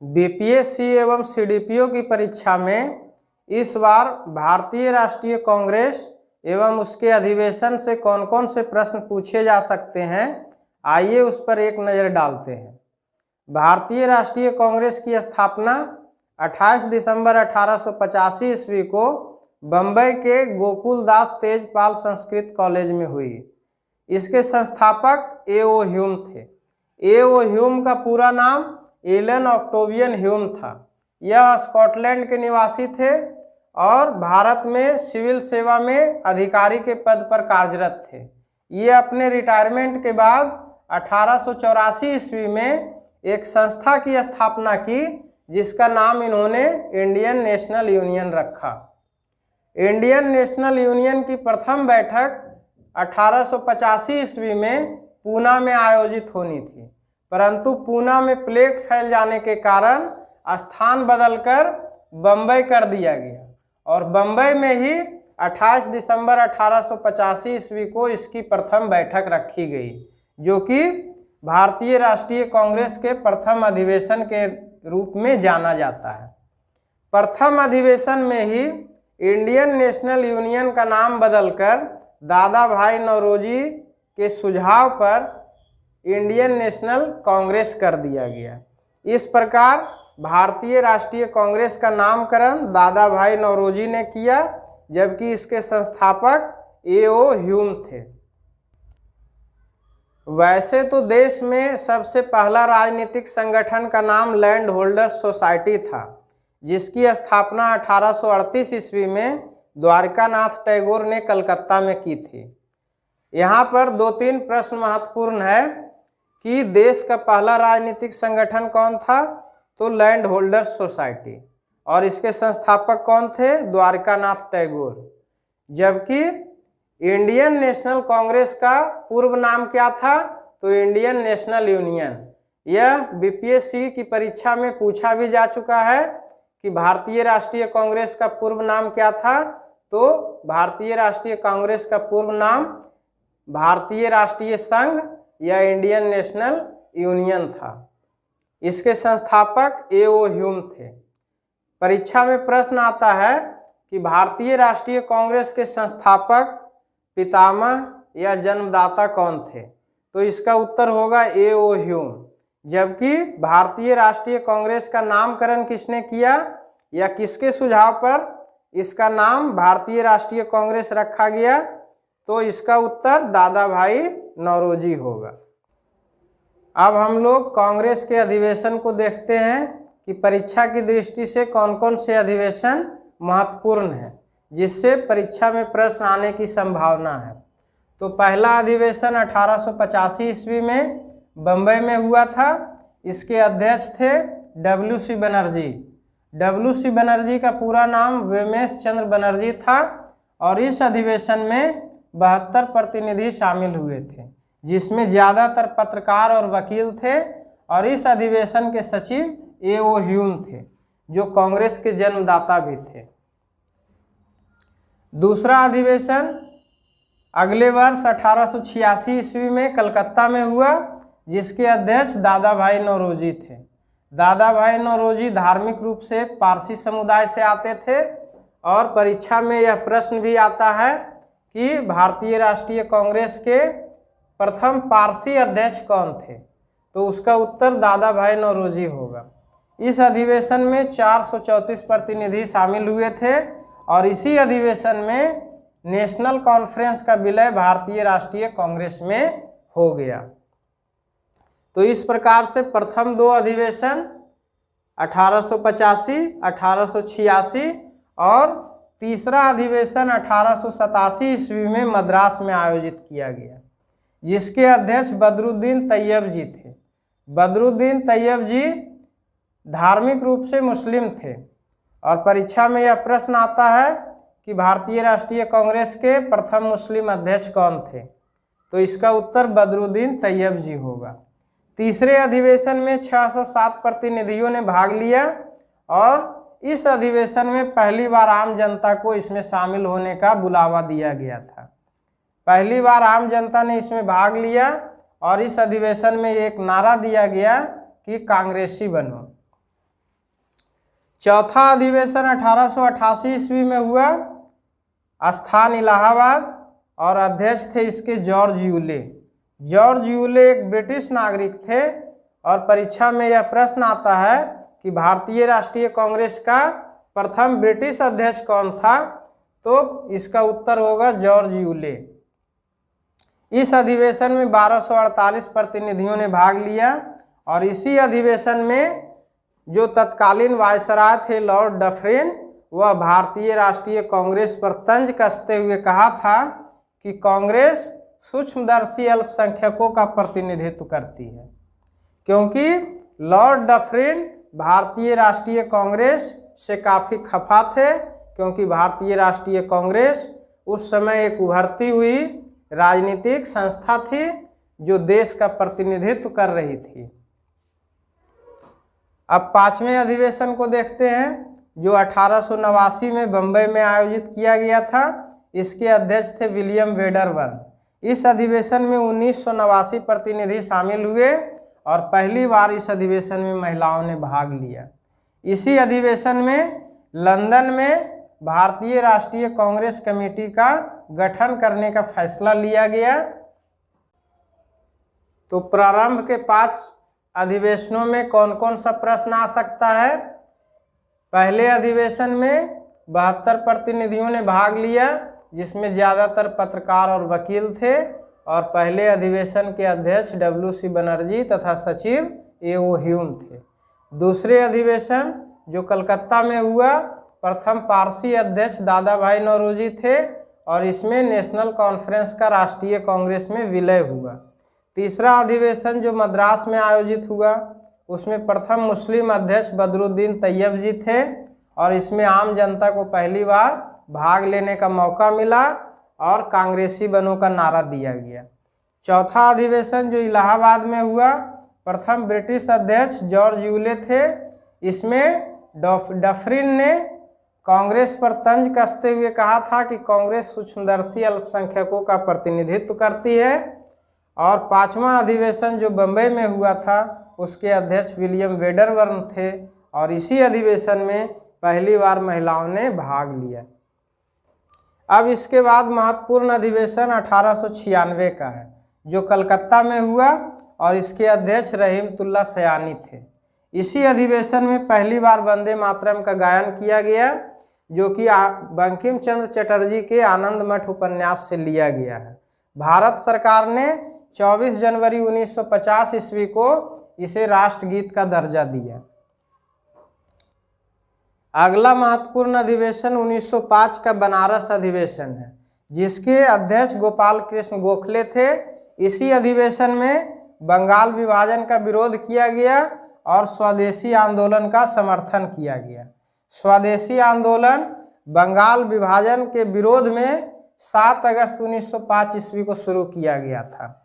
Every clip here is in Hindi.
बीपीएससी एवं सीडीपीओ की परीक्षा में इस बार भारतीय राष्ट्रीय कांग्रेस एवं उसके अधिवेशन से कौन कौन से प्रश्न पूछे जा सकते हैं, आइए उस पर एक नज़र डालते हैं। भारतीय राष्ट्रीय कांग्रेस की स्थापना 28 दिसंबर 1885 ईस्वी को बम्बई के गोकुलदास तेजपाल संस्कृत कॉलेज में हुई। इसके संस्थापक ए.ओ. ह्यूम थे। ए.ओ. ह्यूम का पूरा नाम एलन ऑक्टेवियन ह्यूम था। यह स्कॉटलैंड के निवासी थे और भारत में सिविल सेवा में अधिकारी के पद पर कार्यरत थे। ये अपने रिटायरमेंट के बाद 1884 ईस्वी में एक संस्था की स्थापना की जिसका नाम इन्होंने इंडियन नेशनल यूनियन रखा। इंडियन नेशनल यूनियन की प्रथम बैठक 1885 ईस्वी में पूना में आयोजित होनी थी, परंतु पूना में प्लेग फैल जाने के कारण स्थान बदलकर बम्बई कर दिया गया और बम्बई में ही 28 दिसंबर 1885 ईस्वी को इसकी प्रथम बैठक रखी गई, जो कि भारतीय राष्ट्रीय कांग्रेस के प्रथम अधिवेशन के रूप में जाना जाता है। प्रथम अधिवेशन में ही इंडियन नेशनल यूनियन का नाम बदलकर दादा भाई नौरोजी के सुझाव पर इंडियन नेशनल कांग्रेस कर दिया गया। इस प्रकार भारतीय राष्ट्रीय कांग्रेस का नामकरण दादा भाई नौरोजी ने किया, जबकि इसके संस्थापक ए.ओ. ह्यूम थे। वैसे तो देश में सबसे पहला राजनीतिक संगठन का नाम लैंड होल्डर्स सोसाइटी था, जिसकी स्थापना 1838 ईस्वी में द्वारकानाथ टैगोर ने कलकत्ता में की थी। यहाँ पर 2-3 प्रश्न महत्वपूर्ण है कि देश का पहला राजनीतिक संगठन कौन था, तो लैंड होल्डर्स सोसाइटी, और इसके संस्थापक कौन थे, द्वारकानाथ टैगोर। जबकि इंडियन नेशनल कांग्रेस का पूर्व नाम क्या था, तो इंडियन नेशनल यूनियन। यह बीपीएससी की परीक्षा में पूछा भी जा चुका है कि भारतीय राष्ट्रीय कांग्रेस का पूर्व नाम क्या था, तो भारतीय राष्ट्रीय कांग्रेस का पूर्व नाम भारतीय राष्ट्रीय संघ या इंडियन नेशनल यूनियन था। इसके संस्थापक ए.ओ. ह्यूम थे। परीक्षा में प्रश्न आता है कि भारतीय राष्ट्रीय कांग्रेस के संस्थापक, पितामह या जन्मदाता कौन थे, तो इसका उत्तर होगा ए.ओ. ह्यूम। जबकि भारतीय राष्ट्रीय कांग्रेस का नामकरण किसने किया या किसके सुझाव पर इसका नाम भारतीय राष्ट्रीय कांग्रेस रखा गया, तो इसका उत्तर दादा भाई नौरोजी होगा। अब हम लोग कांग्रेस के अधिवेशन को देखते हैं कि परीक्षा की दृष्टि से कौन कौन से अधिवेशन महत्वपूर्ण है, जिससे परीक्षा में प्रश्न आने की संभावना है। तो पहला अधिवेशन 1885 ईस्वी में बम्बई में हुआ था। इसके अध्यक्ष थे डब्ल्यू.सी. बनर्जी। डब्ल्यू.सी. बनर्जी का पूरा नाम वेमेश चंद्र बनर्जी था और इस अधिवेशन में 72 प्रतिनिधि शामिल हुए थे, जिसमें ज़्यादातर पत्रकार और वकील थे, और इस अधिवेशन के सचिव ए.ओ. ह्यूम थे, जो कांग्रेस के जन्मदाता भी थे। दूसरा अधिवेशन अगले वर्ष 1886 ईस्वी में कलकत्ता में हुआ, जिसके अध्यक्ष दादा भाई नौरोजी थे। दादा भाई नौरोजी धार्मिक रूप से पारसी समुदाय से आते थे और परीक्षा में यह प्रश्न भी आता है कि भारतीय राष्ट्रीय कांग्रेस के प्रथम पारसी अध्यक्ष कौन थे, तो उसका उत्तर दादा भाई नौरोजी होगा। इस अधिवेशन में 434 प्रतिनिधि शामिल हुए थे और इसी अधिवेशन में नेशनल कॉन्फ्रेंस का विलय भारतीय राष्ट्रीय कांग्रेस में हो गया। तो इस प्रकार से प्रथम 2 अधिवेशन 1885, 1886 और तीसरा अधिवेशन 1887 ईस्वी में मद्रास में आयोजित किया गया, जिसके अध्यक्ष बदरुद्दीन तैयब जी थे। बदरुद्दीन तैयब जी धार्मिक रूप से मुस्लिम थे और परीक्षा में यह प्रश्न आता है कि भारतीय राष्ट्रीय कांग्रेस के प्रथम मुस्लिम अध्यक्ष कौन थे, तो इसका उत्तर बदरुद्दीन तैयब जी होगा। तीसरे अधिवेशन में 607 प्रतिनिधियों ने भाग लिया और इस अधिवेशन में पहली बार आम जनता को इसमें शामिल होने का बुलावा दिया गया था। पहली बार आम जनता ने इसमें भाग लिया और इस अधिवेशन में एक नारा दिया गया कि कांग्रेसी बनो। चौथा अधिवेशन 1888 ईस्वी में हुआ, स्थान इलाहाबाद, और अध्यक्ष थे इसके जॉर्ज यूले। जॉर्ज यूले एक ब्रिटिश नागरिक थे और परीक्षा में यह प्रश्न आता है कि भारतीय राष्ट्रीय कांग्रेस का प्रथम ब्रिटिश अध्यक्ष कौन था, तो इसका उत्तर होगा जॉर्ज यूले। इस अधिवेशन में 1248 प्रतिनिधियों ने भाग लिया और इसी अधिवेशन में जो तत्कालीन वायसराय थे लॉर्ड डफरिन, वह भारतीय राष्ट्रीय कांग्रेस पर तंज कसते हुए कहा था कि कांग्रेस सूक्ष्मदर्शी अल्पसंख्यकों का प्रतिनिधित्व करती है, क्योंकि लॉर्ड डफरिन भारतीय राष्ट्रीय कांग्रेस से काफ़ी खफा थे, क्योंकि भारतीय राष्ट्रीय कांग्रेस उस समय एक उभरती हुई राजनीतिक संस्था थी जो देश का प्रतिनिधित्व कर रही थी। अब पांचवें अधिवेशन को देखते हैं जो 1889 में बम्बई में आयोजित किया गया था। इसके अध्यक्ष थे विलियम वेडरबर्न। इस अधिवेशन में 1989 प्रतिनिधि शामिल हुए और पहली बार इस अधिवेशन में महिलाओं ने भाग लिया। इसी अधिवेशन में लंदन में भारतीय राष्ट्रीय कांग्रेस कमेटी का गठन करने का फैसला लिया गया। तो प्रारंभ के 5 अधिवेशनों में कौन कौन सा प्रश्न आ सकता है। पहले अधिवेशन में 72 प्रतिनिधियों ने भाग लिया, जिसमें ज़्यादातर पत्रकार और वकील थे, और पहले अधिवेशन के अध्यक्ष WC बनर्जी तथा सचिव A.O. ह्यूम थे। दूसरे अधिवेशन जो कलकत्ता में हुआ, प्रथम पारसी अध्यक्ष दादा भाई नौरोजी थे और इसमें नेशनल कॉन्फ्रेंस का राष्ट्रीय कांग्रेस में विलय हुआ। तीसरा अधिवेशन जो मद्रास में आयोजित हुआ, उसमें प्रथम मुस्लिम अध्यक्ष बदरुद्दीन तैयब जी थे और इसमें आम जनता को पहली बार भाग लेने का मौका मिला और कांग्रेसी बनों का नारा दिया गया। चौथा अधिवेशन जो इलाहाबाद में हुआ, प्रथम ब्रिटिश अध्यक्ष जॉर्ज यूले थे। इसमें डफरिन ने कांग्रेस पर तंज कसते हुए कहा था कि कांग्रेस सूक्ष्मदर्शी अल्पसंख्यकों का प्रतिनिधित्व करती है। और पांचवा अधिवेशन जो बम्बई में हुआ था, उसके अध्यक्ष विलियम वेडरबर्न थे और इसी अधिवेशन में पहली बार महिलाओं ने भाग लिया। अब इसके बाद महत्वपूर्ण अधिवेशन 1896 का है जो कलकत्ता में हुआ और इसके अध्यक्ष रहीमतुल्लाह सयानी थे। इसी अधिवेशन में पहली बार वंदे मातरम का गायन किया गया, जो कि बंकिम चंद्र चटर्जी के आनंद मठ उपन्यास से लिया गया है। भारत सरकार ने 24 जनवरी 1950 ईस्वी को इसे राष्ट्रगीत का दर्जा दिया। अगला महत्वपूर्ण अधिवेशन 1905 का बनारस अधिवेशन है, जिसके अध्यक्ष गोपाल कृष्ण गोखले थे। इसी अधिवेशन में बंगाल विभाजन का विरोध किया गया और स्वदेशी आंदोलन का समर्थन किया गया। स्वदेशी आंदोलन बंगाल विभाजन के विरोध में 7 अगस्त 1905 ईस्वी को शुरू किया गया था।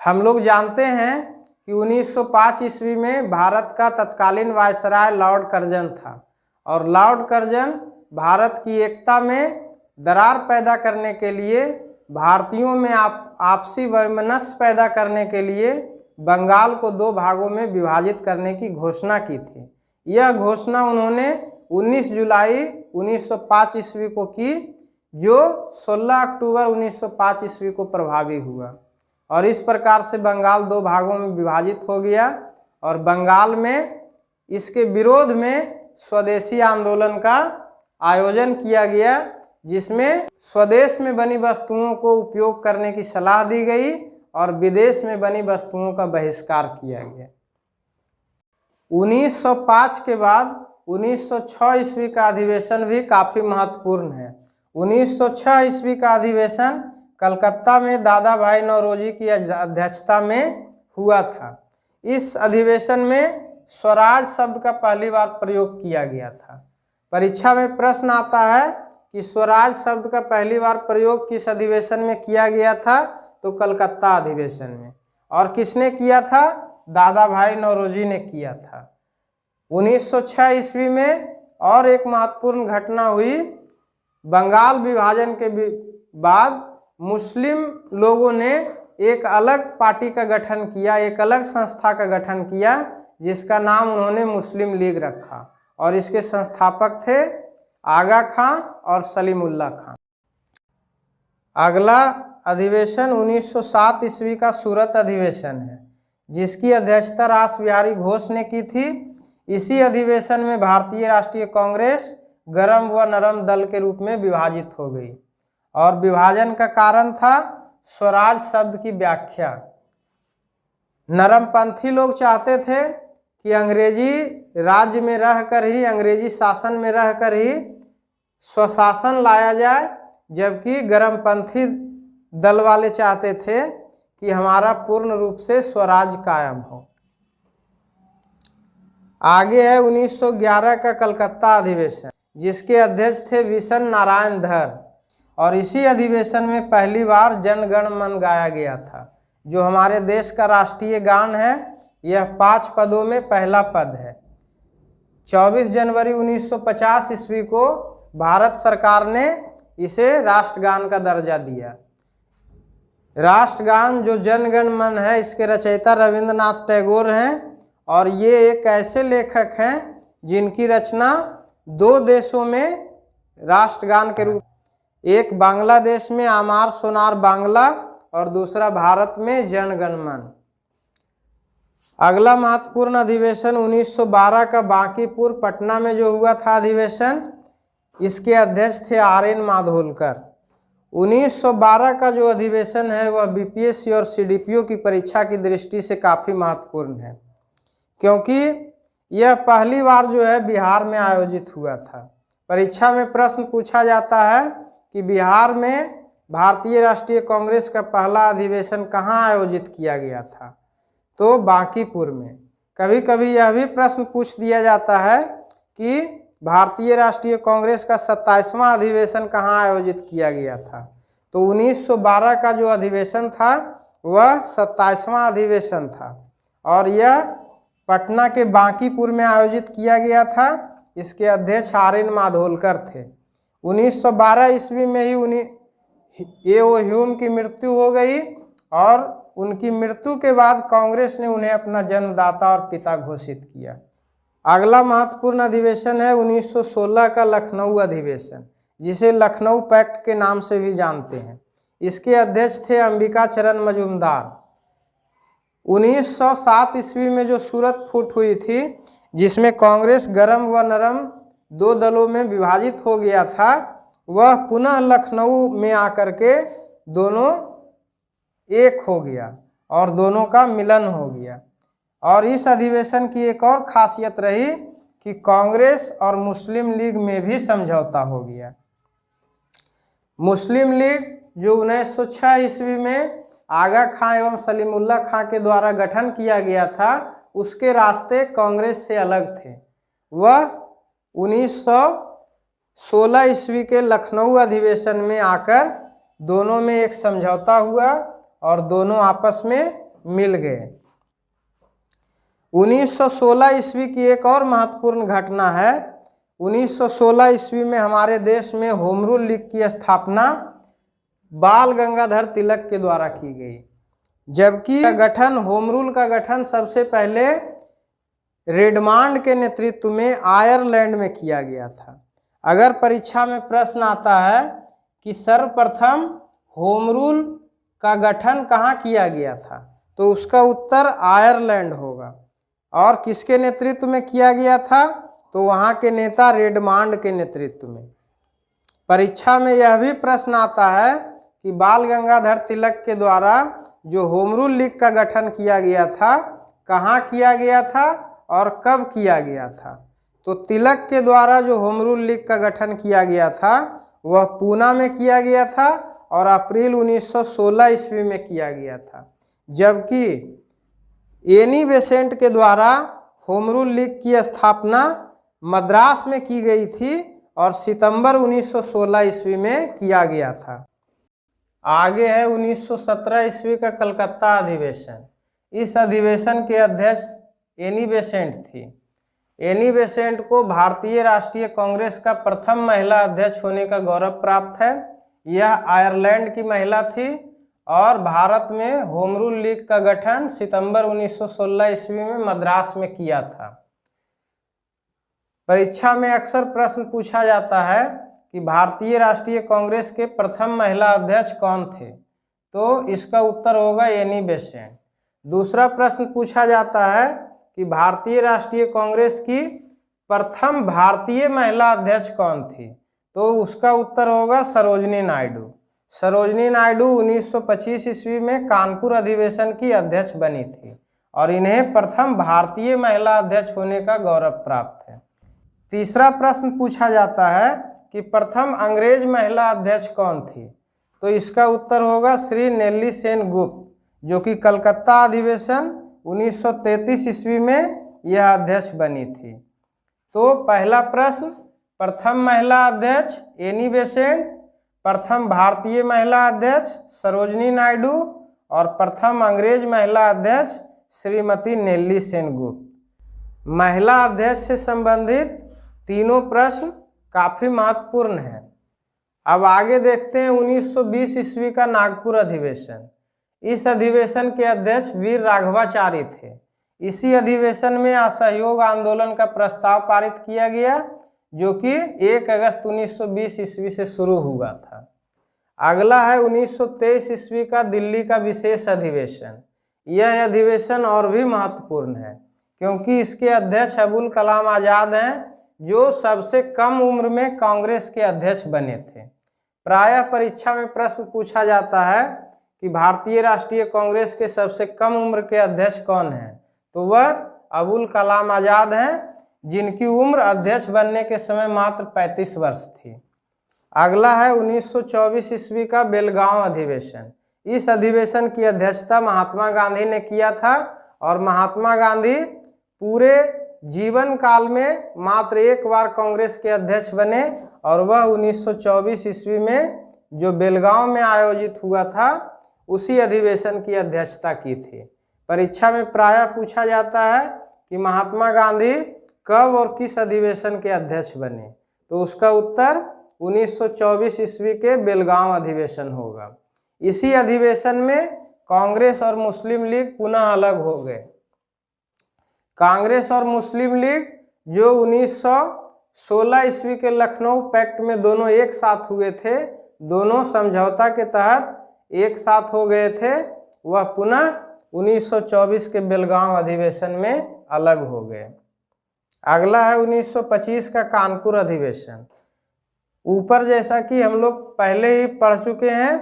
हम लोग जानते हैं कि 1905 ईस्वी में भारत का तत्कालीन वायसराय लॉर्ड कर्जन था और लॉर्ड कर्जन भारत की एकता में दरार पैदा करने के लिए, भारतीयों में आपसी वैमनस्य पैदा करने के लिए बंगाल को 2 भागों में विभाजित करने की घोषणा की थी। यह घोषणा उन्होंने 19 जुलाई 1905 ईस्वी को की, जो 16 अक्टूबर 1905 ईस्वी को प्रभावी हुआ और इस प्रकार से बंगाल 2 भागों में विभाजित हो गया। और बंगाल में इसके विरोध में स्वदेशी आंदोलन का आयोजन किया गया, जिसमें स्वदेश में बनी वस्तुओं को उपयोग करने की सलाह दी गई और विदेश में बनी वस्तुओं का बहिष्कार किया गया। 1905 के बाद 1906 ईस्वी का अधिवेशन भी काफ़ी महत्वपूर्ण है। 1906 ईस्वी का अधिवेशन कलकत्ता में दादा भाई नौरोजी की अध्यक्षता में हुआ था। इस अधिवेशन में स्वराज शब्द का पहली बार प्रयोग किया गया था। परीक्षा में प्रश्न आता है कि स्वराज शब्द का पहली बार प्रयोग किस अधिवेशन में किया गया था, तो कलकत्ता अधिवेशन में। और किसने किया था? दादा भाई नौरोजी ने किया था। 1906 ईस्वी में और एक महत्वपूर्ण घटना हुई। बंगाल विभाजन के बाद मुस्लिम लोगों ने एक अलग पार्टी का गठन किया, एक अलग संस्था का गठन किया, जिसका नाम उन्होंने मुस्लिम लीग रखा। और इसके संस्थापक थे आगा खां और सलीमुल्लाह खां। अगला अधिवेशन 1907 ईस्वी का सूरत अधिवेशन है, जिसकी अध्यक्षता रास बिहारी घोष ने की थी। इसी अधिवेशन में भारतीय राष्ट्रीय कांग्रेस गरम व नरम दल के रूप में विभाजित हो गई और विभाजन का कारण था स्वराज शब्द की व्याख्या। नरमपंथी लोग चाहते थे कि अंग्रेजी राज्य में रहकर ही, अंग्रेजी शासन में रहकर ही स्वशासन लाया जाए, जबकि गरमपंथी दल वाले चाहते थे कि हमारा पूर्ण रूप से स्वराज कायम हो। आगे है 1911 का कलकत्ता अधिवेशन, जिसके अध्यक्ष थे विशन नारायण धर, और इसी अधिवेशन में पहली बार जन गण मन गाया गया था, जो हमारे देश का राष्ट्रीय गान है। यह 5 पदों में पहला पद है। 24 जनवरी 1950 ईस्वी को भारत सरकार ने इसे राष्ट्रगान का दर्जा दिया। राष्ट्रगान जो जन गण मन है, इसके रचयिता रविंद्रनाथ टैगोर हैं, और ये एक ऐसे लेखक हैं जिनकी रचना 2 देशों में राष्ट्रगान के रूप, एक बांग्लादेश में आमार सोनार बांग्ला और दूसरा भारत में जन गण मन। अगला महत्वपूर्ण अधिवेशन 1912 का बांकीपुर पटना में जो हुआ था अधिवेशन, इसके अध्यक्ष थे आर.एन. माधोलकर। 1912 का जो अधिवेशन है वह बीपीएससी और सीडीपीओ की परीक्षा की दृष्टि से काफ़ी महत्वपूर्ण है, क्योंकि यह पहली बार जो है बिहार में आयोजित हुआ था। परीक्षा में प्रश्न पूछा जाता है कि बिहार में भारतीय राष्ट्रीय कांग्रेस का पहला अधिवेशन कहाँ आयोजित किया गया था, तो बांकीपुर में। कभी कभी यह भी प्रश्न पूछ दिया जाता है कि भारतीय राष्ट्रीय कांग्रेस का 27वां अधिवेशन कहाँ आयोजित किया गया था, तो 1912 का जो अधिवेशन था वह 27वां अधिवेशन था, और यह पटना के बांकीपुर में आयोजित किया गया था। इसके अध्यक्ष आर.एन. माधोलकर थे। 1912 ईस्वी में ही ए.ओ. ह्यूम की मृत्यु हो गई, और उनकी मृत्यु के बाद कांग्रेस ने उन्हें अपना जन्मदाता और पिता घोषित किया। अगला महत्वपूर्ण अधिवेशन है 1916 का लखनऊ अधिवेशन, जिसे लखनऊ पैक्ट के नाम से भी जानते हैं। इसके अध्यक्ष थे अंबिका चरण मजूमदार। 1907 ईस्वी में जो सूरत फूट हुई थी, जिसमें कांग्रेस गरम व नरम 2 दलों में विभाजित हो गया था, वह पुनः लखनऊ में आकर के दोनों एक हो गया और दोनों का मिलन हो गया। और इस अधिवेशन की एक और खासियत रही कि कांग्रेस और मुस्लिम लीग में भी समझौता हो गया। मुस्लिम लीग जो 1906 ईस्वी में आगा खां एवं सलीमुल्लाह खां के द्वारा गठन किया गया था, उसके रास्ते कांग्रेस से अलग थे। वह 1916 ईस्वी के लखनऊ अधिवेशन में आकर दोनों में एक समझौता हुआ और दोनों आपस में मिल गए। 1916 ईस्वी की एक और महत्वपूर्ण घटना है। 1916 ईस्वी में हमारे देश में होम रूल लीग की स्थापना बाल गंगाधर तिलक के द्वारा की गई, जबकि होम रूल का गठन सबसे पहले रेडमांड के नेतृत्व में आयरलैंड में किया गया था। अगर परीक्षा में प्रश्न आता है कि सर्वप्रथम होम रूल का गठन कहाँ किया गया था, तो उसका उत्तर आयरलैंड होगा। और किसके नेतृत्व में किया गया था, तो वहाँ के नेता रेडमांड के नेतृत्व में। परीक्षा में यह भी प्रश्न आता है कि बाल गंगाधर तिलक के द्वारा जो होम रूल लीग का गठन किया गया था, कहाँ किया गया था और कब किया गया था। तो तिलक के द्वारा जो होम रूल लीग का गठन किया गया था वह पूना में किया गया था और अप्रैल 1916 ईस्वी में किया गया था, जबकि एनी बेसेंट के द्वारा होम रूल लीग की स्थापना मद्रास में की गई थी और सितंबर 1916 ईस्वी में किया गया था। आगे है 1917 ईस्वी का कलकत्ता अधिवेशन। इस अधिवेशन के अध्यक्ष एनी बेसेंट थी। एनी बेसेंट को भारतीय राष्ट्रीय कांग्रेस का प्रथम महिला अध्यक्ष होने का गौरव प्राप्त है। यह आयरलैंड की महिला थी और भारत में होम रूल लीग का गठन सितंबर 1916 ईस्वी में मद्रास में किया था। परीक्षा में अक्सर प्रश्न पूछा जाता है कि भारतीय राष्ट्रीय कांग्रेस के प्रथम महिला अध्यक्ष कौन थे, तो इसका उत्तर होगा एनी बेसेंट। दूसरा प्रश्न पूछा जाता है कि भारतीय राष्ट्रीय कांग्रेस की प्रथम भारतीय महिला अध्यक्ष कौन थी, तो उसका उत्तर होगा सरोजनी नायडू। सरोजनी नायडू 1925 ईस्वी में कानपुर अधिवेशन की अध्यक्ष बनी थी और इन्हें प्रथम भारतीय महिला अध्यक्ष होने का गौरव प्राप्त है। तीसरा प्रश्न पूछा जाता है कि प्रथम अंग्रेज महिला अध्यक्ष कौन थी, तो इसका उत्तर होगा श्री नेल्ली सेन गुप्त, जो कि कलकत्ता अधिवेशन 1933 ईस्वी में यह अध्यक्ष बनी थी। तो पहला प्रश्न, प्रथम महिला अध्यक्ष एनी बेसेंट, प्रथम भारतीय महिला अध्यक्ष सरोजनी नायडू और प्रथम अंग्रेज महिला अध्यक्ष श्रीमती नेल्ली सेन गुप्त। महिला अध्यक्ष से संबंधित तीनों प्रश्न काफी महत्वपूर्ण हैं। अब आगे देखते हैं 1920 ईस्वी का नागपुर अधिवेशन। इस अधिवेशन के अध्यक्ष वीर राघवाचारी थे। इसी अधिवेशन में असहयोग आंदोलन का प्रस्ताव पारित किया गया, जो कि 1 अगस्त 1920 ईस्वी से शुरू हुआ था। अगला है 1923 ईस्वी का दिल्ली का विशेष अधिवेशन। यह अधिवेशन और भी महत्वपूर्ण है क्योंकि इसके अध्यक्ष अबुल कलाम आज़ाद हैं, जो सबसे कम उम्र में कांग्रेस के अध्यक्ष बने थे। प्रायः परीक्षा में प्रश्न पूछा जाता है कि भारतीय राष्ट्रीय कांग्रेस के सबसे कम उम्र के अध्यक्ष कौन हैं, तो वह अबुल कलाम आज़ाद हैं, जिनकी उम्र अध्यक्ष बनने के समय मात्र 35 वर्ष थी। अगला है 1924 ईस्वी का बेलगांव अधिवेशन। इस अधिवेशन की अध्यक्षता महात्मा गांधी ने किया था और महात्मा गांधी पूरे जीवन काल में मात्र एक बार कांग्रेस के अध्यक्ष बने और वह 1924 ईस्वी में जो बेलगांव में आयोजित हुआ था उसी अधिवेशन की अध्यक्षता की थी। परीक्षा में प्रायः पूछा जाता है कि महात्मा गांधी कब और किस अधिवेशन के अध्यक्ष बने, तो उसका उत्तर 1924 ईस्वी के बेलगांव अधिवेशन होगा। इसी अधिवेशन में कांग्रेस और मुस्लिम लीग पुनः अलग हो गए। कांग्रेस और मुस्लिम लीग जो 1916 ईस्वी के लखनऊ पैक्ट में दोनों एक साथ हुए थे, दोनों समझौता के तहत एक साथ हो गए थे, वह पुनः 1924 के बेलगांव अधिवेशन में अलग हो गए। अगला है 1925 का कानपुर अधिवेशन। ऊपर जैसा कि हम लोग पहले ही पढ़ चुके हैं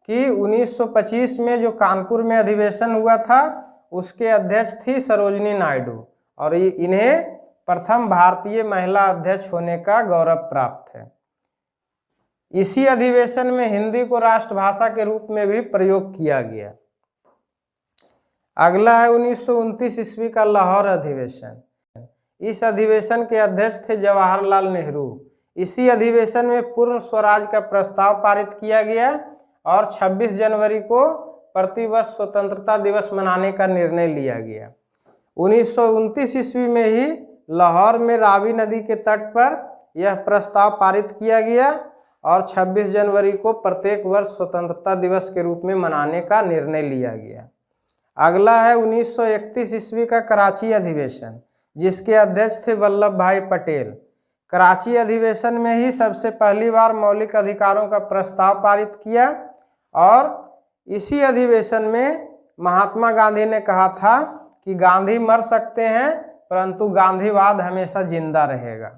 कि 1925 में जो कानपुर में अधिवेशन हुआ था उसके अध्यक्ष थी सरोजनी नायडू और इन्हें प्रथम भारतीय महिला अध्यक्ष होने का गौरव प्राप्त है। इसी अधिवेशन में हिंदी को राष्ट्रभाषा के रूप में भी प्रयोग किया गया। अगला है 1929 ईस्वी का लाहौर अधिवेशन। इस अधिवेशन के अध्यक्ष थे जवाहरलाल नेहरू। इसी अधिवेशन में पूर्ण स्वराज का प्रस्ताव पारित किया गया और 26 जनवरी को प्रतिवर्ष स्वतंत्रता दिवस मनाने का निर्णय लिया गया। 1929 ईस्वी में ही लाहौर में रावी नदी के तट पर यह प्रस्ताव पारित किया गया और 26 जनवरी को प्रत्येक वर्ष स्वतंत्रता दिवस के रूप में मनाने का निर्णय लिया गया। अगला है 1931 ईस्वी का कराची अधिवेशन, जिसके अध्यक्ष थे वल्लभ भाई पटेल। कराची अधिवेशन में ही सबसे पहली बार मौलिक अधिकारों का प्रस्ताव पारित किया और इसी अधिवेशन में महात्मा गांधी ने कहा था कि गांधी मर सकते हैं परंतु गांधीवाद हमेशा जिंदा रहेगा।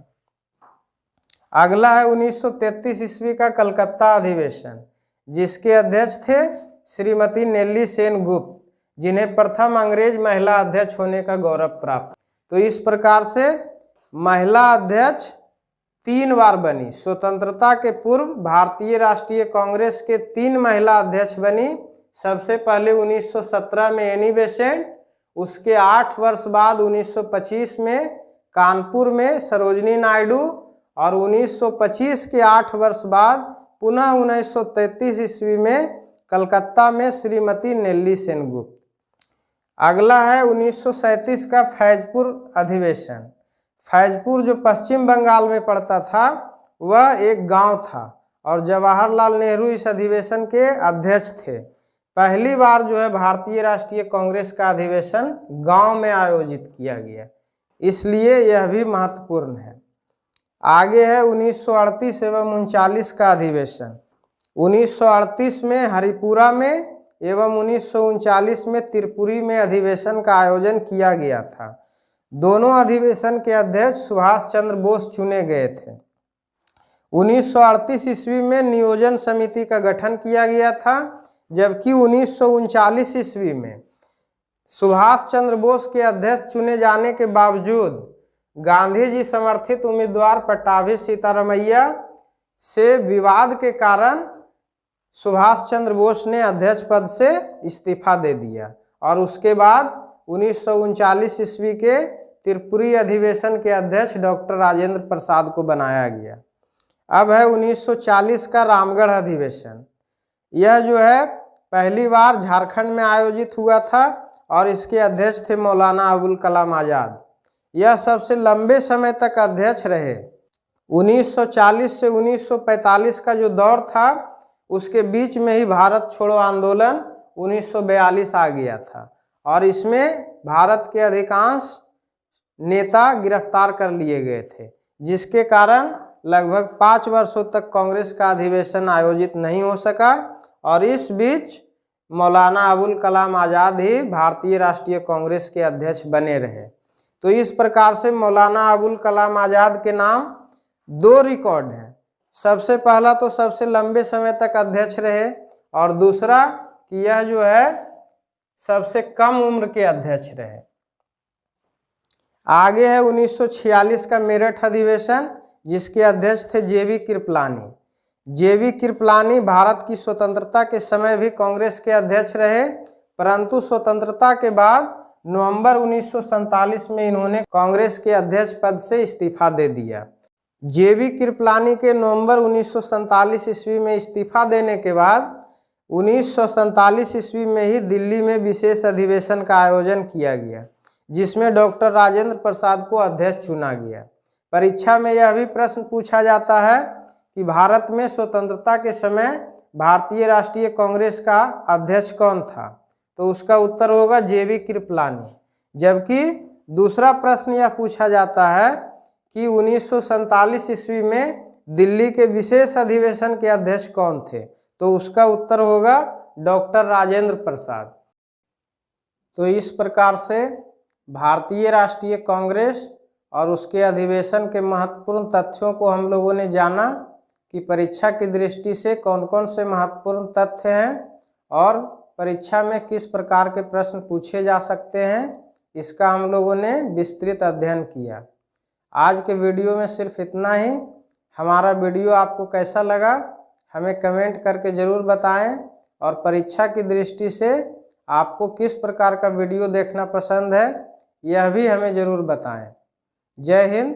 अगला है 1933 ईस्वी का कलकत्ता अधिवेशन, जिसके अध्यक्ष थे श्रीमती नेल्ली सेन गुप्त, जिन्हें प्रथम अंग्रेज महिला अध्यक्ष होने का गौरव प्राप्त। तो इस प्रकार से महिला अध्यक्ष 3 बार बनी। स्वतंत्रता के पूर्व भारतीय राष्ट्रीय कांग्रेस के 3 महिला अध्यक्ष बनी। सबसे पहले 1917 में एनी बेसेंट, उसके 8 वर्ष बाद 1925 में कानपुर में सरोजनी नायडू और 1925 के 8 वर्ष बाद पुनः 1933 ईस्वी में कलकत्ता में श्रीमती नेल्ली सेन गुप्त। अगला है 1937 का फैजपुर अधिवेशन। फैजपुर जो पश्चिम बंगाल में पड़ता था वह एक गांव था और जवाहरलाल नेहरू इस अधिवेशन के अध्यक्ष थे। पहली बार जो है भारतीय राष्ट्रीय कांग्रेस का अधिवेशन गांव में आयोजित किया गया, इसलिए यह भी महत्वपूर्ण है। आगे है 1938 एवं 39 का अधिवेशन। 1938 में हरिपुरा में एवं 1939 में त्रिपुरी में अधिवेशन का आयोजन किया गया था। दोनों अधिवेशन के अध्यक्ष सुभाष चंद्र बोस चुने गए थे। 1938 ईस्वी में नियोजन समिति का गठन किया गया था, जबकि 1939 ईस्वी में सुभाष चंद्र बोस के अध्यक्ष चुने जाने के बावजूद गांधी जी समर्थित उम्मीदवार पट्टाभी सीतारमैया से विवाद के कारण सुभाष चंद्र बोस ने अध्यक्ष पद से इस्तीफा दे दिया और उसके बाद 1939 ईस्वी के त्रिपुरी अधिवेशन के अध्यक्ष डॉक्टर राजेंद्र प्रसाद को बनाया गया। अब है 1940 का रामगढ़ अधिवेशन। यह जो है पहली बार झारखंड में आयोजित हुआ था और इसके अध्यक्ष थे मौलाना अबुल कलाम आज़ाद। यह सबसे लंबे समय तक अध्यक्ष रहे। 1940 से 1945 का जो दौर था उसके बीच में ही भारत छोड़ो आंदोलन 1942 आ गया था और इसमें भारत के अधिकांश नेता गिरफ्तार कर लिए गए थे, जिसके कारण लगभग 5 वर्षों तक कांग्रेस का अधिवेशन आयोजित नहीं हो सका और इस बीच मौलाना अबुल कलाम आज़ाद ही भारतीय राष्ट्रीय कांग्रेस के अध्यक्ष बने रहे। तो इस प्रकार से मौलाना अबुल कलाम आज़ाद के नाम 2 रिकॉर्ड हैं। सबसे पहला तो सबसे लंबे समय तक अध्यक्ष रहे और दूसरा कि यह जो है सबसे कम उम्र के अध्यक्ष रहे। आगे है 1946 का मेरठ अधिवेशन, जिसके अध्यक्ष थे जेबी कृपलानी। जेबी कृपलानी भारत की स्वतंत्रता के समय भी कांग्रेस के अध्यक्ष रहे, परंतु स्वतंत्रता के बाद नवंबर 1947 में इन्होंने कांग्रेस के अध्यक्ष पद से इस्तीफा दे दिया। जेबी कृपलानी के नवंबर 1947 ईस्वी में इस्तीफा देने के बाद 1947 ईस्वी में ही दिल्ली में विशेष अधिवेशन का आयोजन किया गया, जिसमें डॉक्टर राजेंद्र प्रसाद को अध्यक्ष चुना गया। परीक्षा में यह भी प्रश्न पूछा जाता है कि भारत में स्वतंत्रता के समय भारतीय राष्ट्रीय कांग्रेस का अध्यक्ष कौन था, तो उसका उत्तर होगा जेबी कृपलानी। जबकि दूसरा प्रश्न यह पूछा जाता है कि 1947 ईस्वी में दिल्ली के विशेष अधिवेशन के अध्यक्ष कौन थे, तो उसका उत्तर होगा डॉक्टर राजेंद्र प्रसाद। तो इस प्रकार से भारतीय राष्ट्रीय कांग्रेस और उसके अधिवेशन के महत्वपूर्ण तथ्यों को हम लोगों ने जाना कि परीक्षा की दृष्टि से कौन कौन से महत्वपूर्ण तथ्य हैं और परीक्षा में किस प्रकार के प्रश्न पूछे जा सकते हैं, इसका हम लोगों ने विस्तृत अध्ययन किया। आज के वीडियो में सिर्फ इतना ही। हमारा वीडियो आपको कैसा लगा हमें कमेंट करके ज़रूर बताएं और परीक्षा की दृष्टि से आपको किस प्रकार का वीडियो देखना पसंद है यह भी हमें ज़रूर बताएं। जय हिंद।